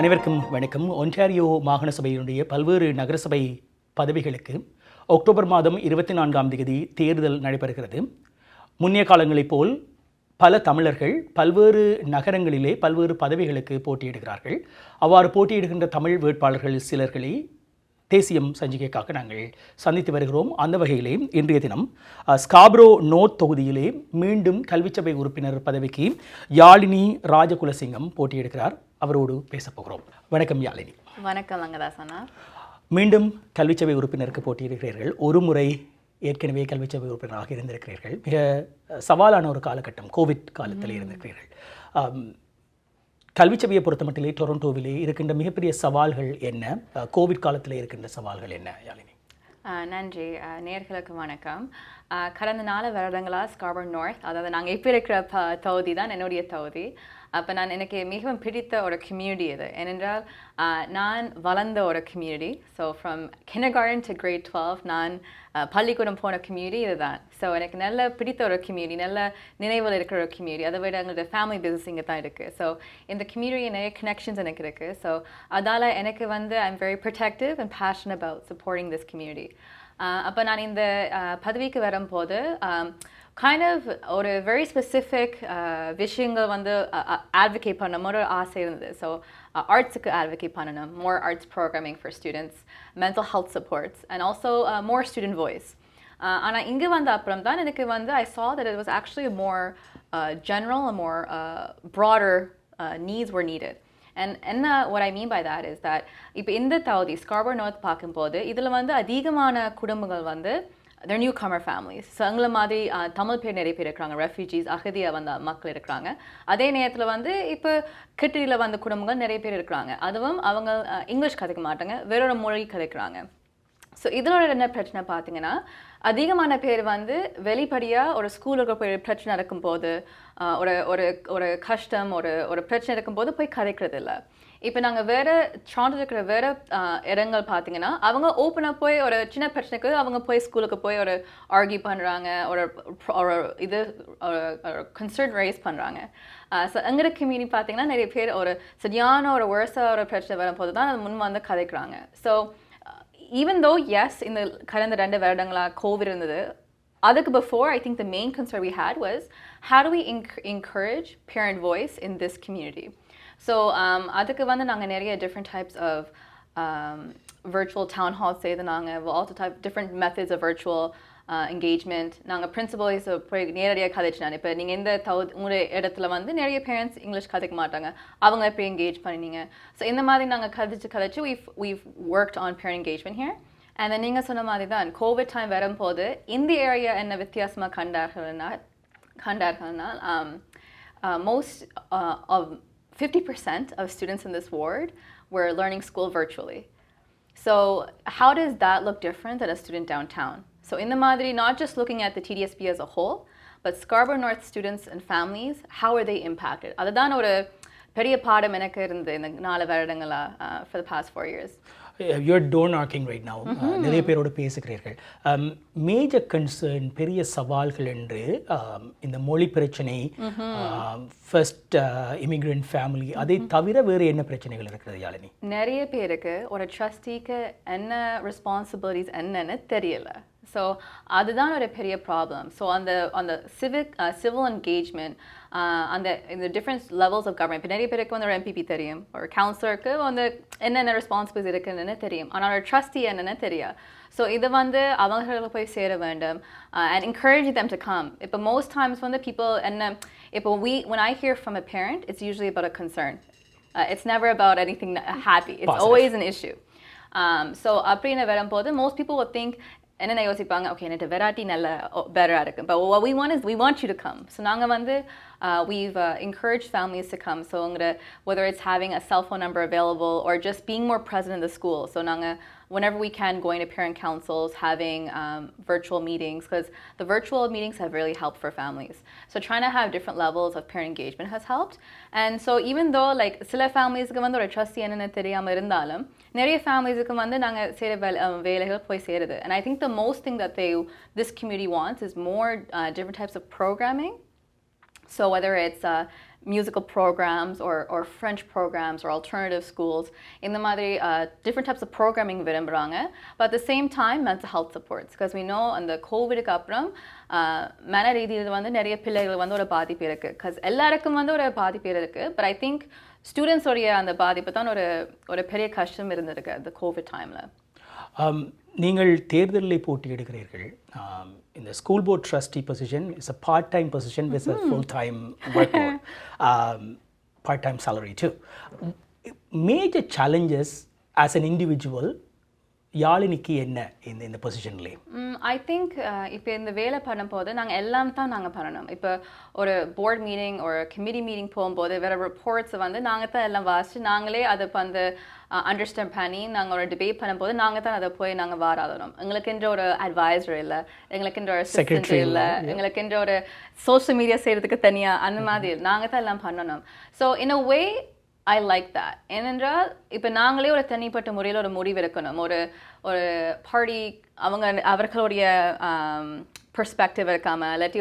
அனைவருக்கும் வணக்கம். ஒன்டாரியோ மாகாண சபையினுடைய பல்வேறு நகரசபை பதவிகளுக்கு அக்டோபர் மாதம் 24ஆம் தேதி தேர்தல் நடைபெறுகிறது. முன்னைய காலங்களைப் போல் பல தமிழர்கள் பல்வேறு நகரங்களிலே பல்வேறு பதவிகளுக்கு போட்டியிடுகிறார்கள். அவ்வாறு போட்டியிடுகின்ற தமிழ் வேட்பாளர்கள் சிலர்களை தேசியம் சஞ்சிகைக்காக நாங்கள் சந்தித்து வருகிறோம். அந்த வகையிலே இன்றைய தினம் ஸ்கார்பரோ நோர்த் தொகுதியிலே மீண்டும் கல்விச்சபை உறுப்பினர் பதவிக்கு யாழினி ராஜகுலசிங்கம் போட்டியிடுகிறார். அவரோடு பேசப் போகிறோம். வணக்கம் யாழினி. வணக்கம் லங்கதாசனா. மீண்டும் கல்விச்சபை உறுப்பினருக்கு போட்டியிடுகிறீர்கள். ஒரு முறை ஏற்கனவே கல்விச்சபை உறுப்பினராக இருந்திருக்கிறீர்கள். மிக சவாலான ஒரு காலகட்டம், கோவிட் காலத்தில் இருந்திருக்கிறீர்கள். கல்விச்சபையை பொறுத்தமட்டிலே டொரண்டோவிலே இருக்கின்ற மிகப்பெரிய சவால்கள் என்ன, கோவிட் காலத்தில் இருக்கின்ற சவால்கள் என்ன யாழினி? நன்றி. நேர்களுக்கு வணக்கம். கடந்த 4 வருடங்களாக ஸ்கார்பரோ நார்த், அதாவது நாங்கள் இப்போ இருக்கிற தொகுதி தான் என்னுடைய தொகுதி. அப்போ எனக்கு மிகவும் பிடித்த ஒரு கம்யூனிட்டி இது. ஏனென்றால் நான் வளர்ந்த ஒரு community. So from kindergarten to grade 12 நான் பள்ளிக்கூடம் போன கம்யூனிட்டி இதுதான். ஸோ எனக்கு நல்ல பிடித்த ஒரு கம்யூனிட்டி, நல்ல நினைவில் இருக்கிற ஒரு கம்யூனிட்டி. அதை விட எங்களோட ஃபேமிலி பிஸ்னஸ் இங்கே தான் இருக்குது. ஸோ இந்த கம்யூனிட்டி நிறைய கனெக்ஷன்ஸ் எனக்கு இருக்குது. ஸோ அதால் எனக்கு I'm very protective and fashion about supporting this community. அப்போ நான் இந்த பதவிக்கு வரும்போது kind of ஒரு very specific விஷயங்கள் advocate பண்ணணும் ஒரு ஆசை இருந்தது. ஸோ ஆர்ட்ஸுக்கு advocate பண்ணணும், more arts programming for students, mental health supports, and also more student voice. ஆனால் இங்கே வந்த அப்புறம் தான் எனக்கு I saw that it was actually a more general and more broader needs were needed. And what I mean by that is that இப்போ இந்த தொகுதி Scarborough north பார்க்கும்போது இதில் அதிகமான குடும்பங்கள் they're newcomer families. ஸோ எங்களை மாதிரி தமிழ் பேர் நிறைய பேர் இருக்கிறாங்க, ரெஃப்யூஜிஸ், அகதியாக வந்த மக்கள் இருக்கிறாங்க. அதே நேரத்தில் இப்போ கிட்டியில் வந்த குடும்பங்கள் நிறைய பேர் இருக்கிறாங்க. அதுவும் அவங்க இங்கிலீஷ் கதைக்க மாட்டாங்க, வேறொரு மொழி கதைக்கிறாங்க. ஸோ இதோட என்ன பிரச்சனை பார்த்தீங்கன்னா, அதிகமான பேர் வெளிப்படையாக ஒரு ஸ்கூலுக்கு போய் பிரச்சனை நடக்கும்போது, ஒரு ஒரு ஒரு கஷ்டம், ஒரு பிரச்சனை இருக்கும்போது போய் கதைக்கிறது இல்லை. இப்போ நாங்கள் வேறு ட்ராண்டோ இருக்கிற வேறு இடங்கள் பார்த்தீங்கன்னா அவங்க ஓப்பனாக போய் ஒரு சின்ன பிரச்சனைக்கு அவங்க போய் ஸ்கூலுக்கு போய் ஒரு ஆர்கியூ பண்ணுறாங்க, ஒரு இது ஒரு கன்சர்ன் ரைஸ் பண்ணுறாங்க. ஸோ எங்களோட கம்யூனிட்டி பார்த்தீங்கன்னா நிறைய பேர் ஒரு சரியான ஒரு வருஷம் ஒரு பிரச்சனை வரும்போது தான் அது முன் கதைக்கிறாங்க. ஸோ even though yes இந்த கடந்த 2 வருடங்களாக கோவிட் இருந்தது, அதுக்கு before I think the main concern we had was how do we encourage parent voice in this community. So அதுக்கு நாங்கள் நிறைய different types of virtual town halls செய்து நாங்கள் also type different methods of virtual engagement. நாங்கள் principles போய் நேரடியாக கதைச்சினாங்க. இப்போ நீங்கள் இந்த உங்களுடைய இடத்துல நிறைய பேரண்ட்ஸ் இங்கிலீஷ் கதைக்க மாட்டாங்க, அவங்க எப்படி என்கேஜ் பண்ணினீங்க. ஸோ இந்த மாதிரி நாங்கள் கதைச்சு we've worked on parent engagement here. And then நீங்கள் சொன்ன மாதிரி தான் கோவிட் டைம் வரும்போது இந்த ஏரியா என்ன வித்தியாசமாக கண்டார்கள்னால் most of 50% of students in this ward were learning school virtually. So how does that look different than a student downtown? So in the madri, not just looking at the TDSB as a whole, but Scarborough North students and families, how are they impacted? Adhan oru periya paadam enakku irundhu இந்த 4 வருடங்களா for the past 4 years. You're door knocking right now. நிறைய பேரோடு பேசுகிறீர்கள். Major concern, பெரிய சவால்கள் என்று இந்த மொழி பிரச்சனை, ஃபர்ஸ்ட் இமிகிரண்ட் ஃபேமிலி, அதை தவிர வேறு என்ன பிரச்சனைகள் இருக்கிறது யாழினி? நிறைய பேருக்கு ஒரு ட்ரஸ்டிக்கு என்ன ரெஸ்பான்சிபிலிட்டிஸ் என்னன்னு தெரியல. ஸோ அதுதான் ஒரு பெரிய ப்ராப்ளம். ஸோ அந்த சிவில் என்கேஜ்மெண்ட், இந்த டிஃப்ரெண்ட் லெவல்ஸ் ஆஃப் கவர்மெண்ட், இப்போ நிறைய பேருக்கு ஒரு எம்பிபி தெரியும், ஒரு கவுன்சிலருக்கு என்னென்ன ரெஸ்பான்சிபிலிட்டி இருக்குன்னு தெரியும், ஆனால் ஒரு ட்ரஸ்டி என்னென்னு தெரியாது. ஸோ இது அவங்களுக்கு போய் சேர வேண்டும். And encourage them to come. இப்போ most times people இப்போ when I hear from a parent, it's usually about a concern. It's never about anything happy. It's Positive. Always an issue. So அப்படின்னு வரும்போது most people will think என்ன யோசிப்பாங்க, okay எனக்கு variety நல்ல பெட்டராக இருக்குது, but what we want is we want you to come. So நாங்கள் we've encouraged families to come. So whether it's having a cell phone number available or just being more present in the school. So நாங்கள் whenever we can, going to parent councils, having virtual meetings, because the virtual meetings have really helped for families. So trying to have different levels of parent engagement has helped. And so even though like சில ஃபேமிலிஸ்க்கு ஒரு trust என்னென்னு தெரியாமல் இருந்தாலும் நிறைய ஃபேமிலிஸ்க்கு நாங்கள் செய்கிற வேலைகள் போய் சேருது. And I think the most thing that this community wants is more different types of programming. So whether it's musical programs or French programs or alternative schools இந்த மாதிரி different types of programming விரும்புகிறாங்க. But at the same time mental health supports because we know அந்த கோவிடுக்கு அப்புறம் மன ரீதியில் வந்து நிறைய பிள்ளைகள் வந்து ஒரு பாதிப்பு இருக்குது because எல்லாருக்கும் வந்து ஒரு பாதிப்பு இருக்குது. But I think students உடைய அந்த பாதிப்பு தான் ஒரு பெரிய கஷ்டம் இருந்திருக்கு அந்த கோவிட் டைமில். நீங்கள் தேர்தலில் போட்டியிடுகிறீர்கள். இந்த school board trustee position is a part time position with a full time work load, part time salary too. Major challenges as an individual யாழினிக்கு என்ன இந்த பொசிஷன்லேயே? ஐ திங்க் இப்போ இந்த வேலை பண்ணும்போது நாங்கள் எல்லாம் தான் நாங்கள் பண்ணணும். இப்போ ஒரு போர்ட் மீட்டிங் ஒரு கமிட்டி மீட்டிங் போகும்போது வேறு ரிப்போர்ட்ஸை வந்து நாங்கள் தான் எல்லாம் வாசித்து நாங்களே அதை வந்து அண்டர்ஸ்டாண்ட் பண்ணி நாங்கள் ஒரு டிபேட் பண்ணும்போது நாங்கள் தான் அதை போய் நாங்கள் வாராதணும். எங்களுக்குன்ற ஒரு அட்வைசர் இல்லை, எங்களுக்குன்ற ஒரு செக்ரட்டரி இல்லை, எங்களுக்குன்ற ஒரு சோஷியல் மீடியா செய்கிறதுக்கு தனியாக அந்த மாதிரி நாங்கள் தான் எல்லாம் பண்ணணும். So in a way I like that. ஏனென்றால் இப்போ நாங்களே ஒரு தனிப்பட்ட முறையில் ஒரு முடிவு எடுக்கணும். ஒரு பார்ட்டி அவர்களுடைய பெர்ஸ்பெக்டிவ் இருக்காமல் இல்லாட்டி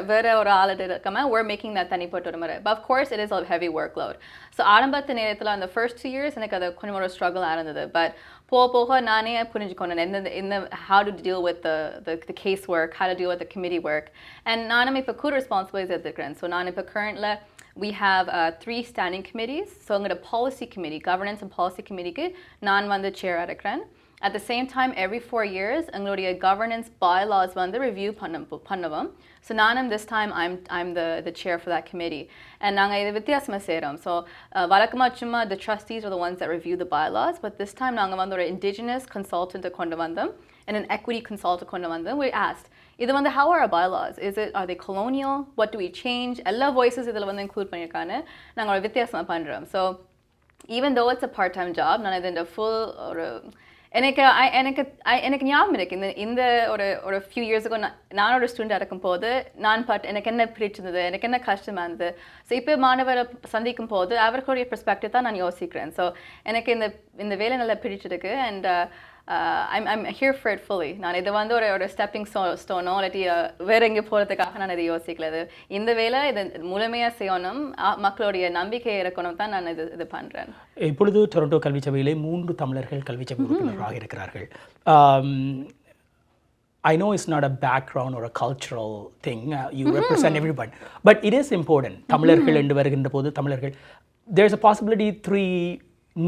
வேறு ஒரு ஆளுட்டு இருக்காமல் we're making that தனிப்பட்ட ஒரு முறை. But of course it is a heavy workload. So ஆரம்பத்து நேரத்தில் அந்த first 2 years எனக்கு அது கொஞ்சம் ஒரு ஸ்ட்ரகிளாக இருந்தது. பட் போக நானே புரிஞ்சுக்கணும் இந்த how to deal with the case work, how to deal with the committee work. And நானும் இப்போ கூட ரெஸ்பான்சிபிலிட்டிஸ் எடுத்துக்கிறேன். ஸோ நான் இப்போ currently we have 3 standing committees. So I'm going to policy committee, governance and policy committee ku naan vandu chair adukren. At the same time every 4 years engalodiya governance bylaws vandu review pannavam. So naanum this time I'm the chair for that committee. And naanga idu vityasama seirom. So valakama chumma the trustees are the ones that review the bylaws, but this time naanga vandu or indigenous consultant kondu vandam and an equity consultant kondu vandam. We asked இது வந்து how are our bylaws? Are they colonial? What do we change? எல்லா voices இதில் வந்து include பண்ணியிருக்காங்க. நாங்கள் ஒரு வித்தியாசமாக பண்ணுறோம். So even though it's a part-time job, நான் இது இந்த full ஒரு எனக்கு ஞாபகம் இருக்கு இந்த ஒரு few years ago நான் ஒரு ஸ்டூடெண்டாக இருக்கும்போது எனக்கு என்ன பிடிச்சிருந்தது, எனக்கு என்ன கஷ்டமாக இருந்தது. ஸோ இப்போ மாணவரை சந்திக்கும் போது அவர்களுடைய பெர்ஸ்பெக்டிவ் தான் நான் யோசிக்கிறேன். ஸோ எனக்கு இந்த வேலை நல்லா பிடிச்சிருக்கு and I'm here for it fully. நான் இது வந்து ஒரு ஸ்டெப்பிங் ஸ்டோனோ இல்லாட்டி வேற எங்கே போகிறதுக்காக நான் இதை யோசிக்கலது. இந்த வேலை இதை முழுமையாக செய்யணும், மக்களுடைய நம்பிக்கை இருக்கணும் தான் நான் இது பண்ணுறேன். இப்பொழுது டொரண்டோ கல்விச்சபையிலே 3 தமிழர்கள் கல்விச்சபை உறுப்பினராக இருக்கிறார்கள். I know it's not a background or a cultural thing. You represent everyone. But it is important. தமிழர்கள் என்று வருகின்ற போது தமிழர்கள், there's a possibility 3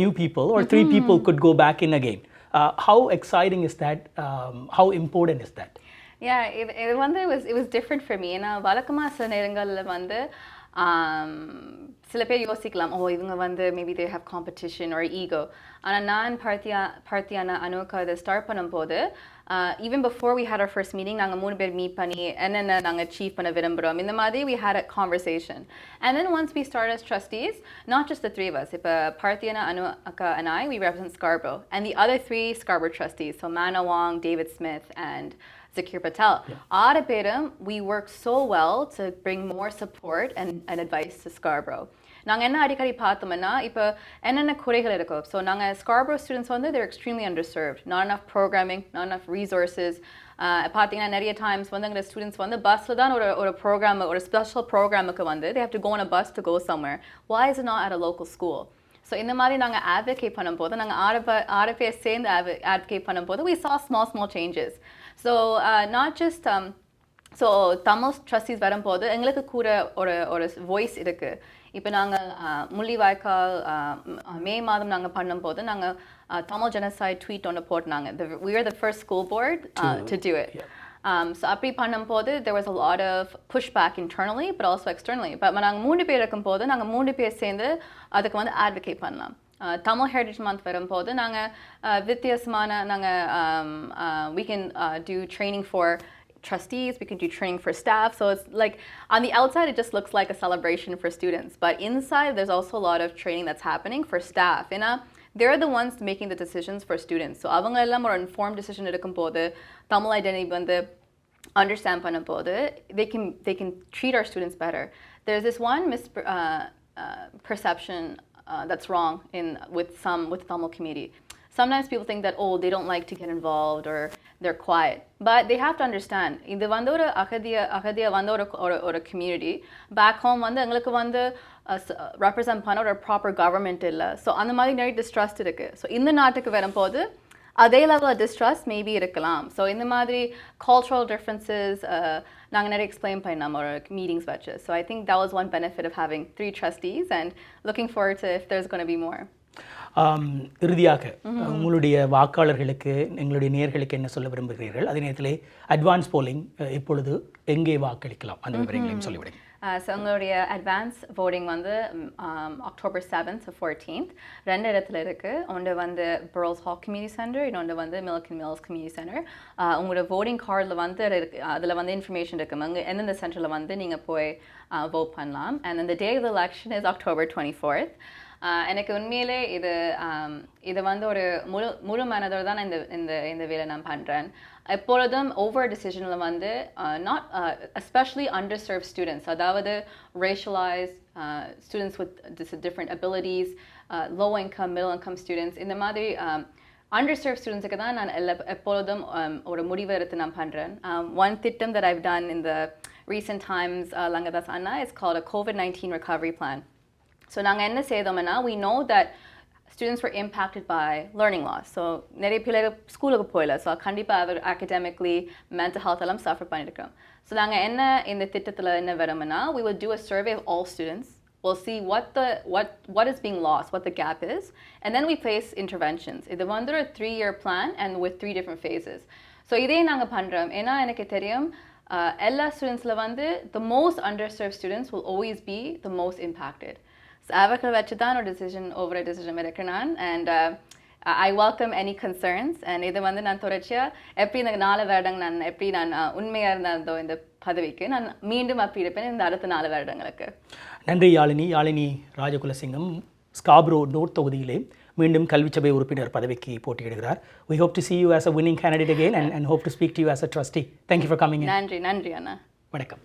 new people or 3 people could go back in again. How exciting is that? How important is that? Yeah, it was different for me. ஏன்னா வழக்கமாக சில நேரங்களில் வந்து சில பேர் யோசிக்கலாம், இவங்க வந்து maybe they have competition or ego. ஆனால் நான் பார்த்தியான அனுக்கு அதை ஸ்டார்ட் பண்ணும்போது even before we had our first meeting நாங்கள் 3 பேர் மீட் பண்ணி என்னென்ன நாங்கள் அச்சீவ் பண்ண விரும்புகிறோம் இந்த மாதிரி we had a conversation. And then once we started as trustees, not just the 3 of us, இப்போ பார்த்தியான அனு அக்கா and I, we represent Scarborough, and the other 3 Scarborough trustees, so Mana Wong, David Smith, and Zakir Patel. Our பேரும் we work so well to bring more support and advice to Scarborough. நாங்கள் என்ன அடிக்கடி பார்த்தோம்னா இப்போ என்னென்ன குறைகள் இருக்கும். So நாங்கள் Scarborough ஸ்டூடெண்ட்ஸ் வந்து they're extremely underserved, not enough programming, not enough resources. பார்த்தீங்கன்னா நிறைய டைம்ஸ் வந்து எங்கள் ஸ்டூடெண்ட்ஸ் வந்து பஸ்ஸில் தான் ஒரு ப்ரோக்ராம் ஒரு ஸ்பெஷல் ப்ரோக்ராமுக்கு வந்து they have to go on a bus to go somewhere. Why is it not at a local school? So இந்த மாதிரி நாங்கள் advocate பண்ணும்போது நாங்கள் 6 பேர் சேர்ந்து advocate பண்ணும்போது we saw small changes. So not just so Tamil trustees வரும்போது எங்களுக்கு கூட ஒரு வாய்ஸ் இருக்குது. இப்போ நாங்கள் முள்ளிவாய்க்கால் மே மாதம் நாங்கள் பண்ணும்போது நாங்கள் தமிழ் ஜெனசைட் ட்வீட் ஒன்று போட்டாங்க. We are the first school board to do it. So அப்படி பண்ணும்போது there was a lot of pushback internally but also externally. But நாங்கள் 3 பேர் இருக்கும்போது நாங்கள் 3 பேர் சேர்ந்து அதுக்கு வந்து advocate பண்ணலாம். தமிழ் ஹெரிட்டேஜ் மந்த் வரும்போது நாங்கள் வித்தியாசமான we can do training for trustees, we can do training for staff. So it's like on the outside it just looks like a celebration for students, but inside there's also a lot of training that's happening for staff. They're the ones making the decisions for students. So அவங்க எல்லாம் ஒரு informed decision எடுக்கும்போது Tamil identity வந்து understand பண்ணும்போது they can treat our students better. There's this one perception that's wrong with Tamil community. sometimes people think that, oh, they don't like to get involved or they're quiet. But they have to understand, இது வந்து ஒரு அகதிய வந்து ஒரு community. Back home வந்து எங்களுக்கு வந்து represent பண்ண ஒரு proper government இல்லை. ஸோ அந்த மாதிரி நிறைய distrust இருக்கு. ஸோ இந்த நாட்டுக்கு வரும்போது அதே level of distrust maybe இருக்கலாம். ஸோ இந்த மாதிரி cultural differences நாங்கள் நிறைய எக்ஸ்பிளைன் பண்ணோம் ஒரு meetings வச்சு. So I think that was one benefit of having 3 trustees and looking forward to if there's going to be more. இறுதியாக உங்களுடைய வாக்காளர்களுக்கு எங்களுடைய நேயர்களுக்கு என்ன சொல்ல விரும்புகிறீர்கள்? அதே நேரத்தில் அட்வான்ஸ் போலிங் இப்பொழுது எங்கே வாக்களிக்கலாம் அந்த விவரங்களையும் சொல்லிவிடுங்க. ஸோ உங்களுடைய அட்வான்ஸ் voting வந்து October 7th to 14th 2 இடத்துல இருக்குது. ஒன்று வந்து Burroughs Hall Community Center, இன்னொன்று வந்து Milliken Mills Community Center. உங்களோட voting கார்டில் வந்து அதில் வந்து இன்ஃபர்மேஷன் இருக்குது அங்கே எந்தெந்த சென்டரில் வந்து நீங்கள் போய் vote பண்ணலாம். And then the day of the election is October 24th. எனக்கு உண்மையிலே இது வந்து ஒரு முழு மனதோடு தான் இந்த வேலை நான் பண்ணுறேன். எப்பொழுதும் ஒவ்வொரு டிசிஷனில் வந்து நாட் எஸ்பெஷலி underserved students, அதாவது racialized students with different abilities, low income, middle income students, இந்த மாதிரி underserved students-க்கு தான் நான் எப்பொழுதும் ஒரு முடிவு எடுத்து நான் பண்ணுறேன். One திட்டம் that I've done in the recent times, Lankathas Anna, is called a COVID-19 recovery plan. So நாங்கள் என்ன செய்தோம்னா, we know that students were impacted by learning loss. So நிறைய பிள்ளைகள் ஸ்கூலுக்கு போயில, ஸோ கண்டிப்பாக அவர் academically, mental health எல்லாம் suffer பண்ணியிருக்கோம். So நாங்கள் என்ன இந்த திட்டத்தில் என்ன வரோம்னா, we will do a survey of all students. We'll see what is being lost, what the gap is, and then we place interventions. இது வந்து ஒரு 3-year plan and with 3 different phases. So இதே நாங்கள் பண்ணுறோம். ஏன்னா எனக்கு தெரியும் எல்லா ஸ்டூடெண்ட்ஸில் வந்து the most underserved students will always be the most impacted. அவர்கள் வச்சு தான் ஒரு ஒவ்வொரு டிசிஷன் எடுக்கிறேன். And I welcome any concerns. And இது வந்து நான் தொடர்ச்சியாக எப்படி இந்த 4 வருடங்கள் நான் உண்மையாக இருந்ததோ இந்த பதவிக்கு நான் மீண்டும் அப்படி இருப்பேன் இந்த அடுத்த 4 வருடங்களுக்கு. நன்றி யாழினி. யாழினி ராஜகுலசிங்கம் ஸ்கார்பரோ நோர்த் தொகுதியிலே மீண்டும் கல்விச்சபை உறுப்பினர் பதவிக்கு போட்டியிடுகிறார். We hope to see you as a winning candidate again and hope to speak to you as a trustee. Thank you for coming in. நன்றி அண்ணா. வணக்கம்.